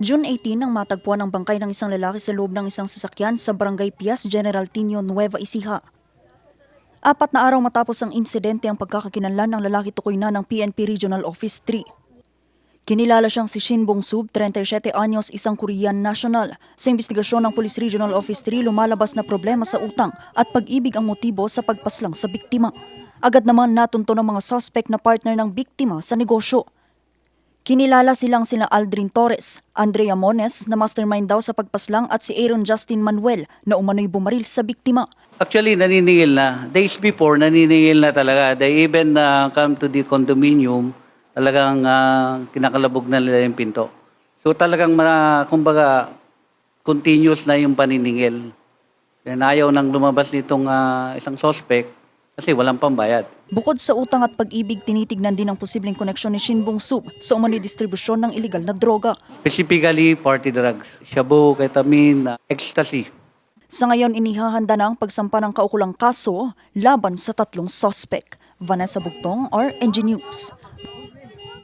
June 18 nang matagpuan ang bangkay ng isang lalaki sa loob ng isang sasakyan sa Barangay Pias, General Tino, Nueva Ecija. 4 na araw matapos ang insidente ang pagkakakilanlan ng lalaki tukoy na ng PNP Regional Office 3. Kinilala siyang si Shin Bong-sub, 37 anyos, isang Korean national. Sa investigasyon ng Police Regional Office 3, lumalabas na problema sa utang at pag-ibig ang motibo sa pagpaslang sa biktima. Agad naman natunto ng mga suspect na partner ng biktima sa negosyo. Kinilala silang sina Aldrin Torres, Andrea Mones na mastermind daw sa pagpaslang at si Aaron Justin Manuel na umano'y bumaril sa biktima. Actually, naniningil na. Days before, naniningil na talaga. They even come to the condominium, talagang kinakalabog na nila yung pinto. So talagang, kumbaga, continuous na yung paniningil. Then ayaw nang lumabas nitong isang suspect kasi walang pambayad. Bukod sa utang at pag-ibig, tinitignan din ang posibleng koneksyon ni Shin Bong-sub sa umano'y distribusyon ng iligal na droga. Specifically, party drugs. Shabu, ketamine, ecstasy. Sa ngayon, inihahanda na ang pagsampa ng kaukulang kaso laban sa 3 suspect. Vanessa Bugtong, RNG News.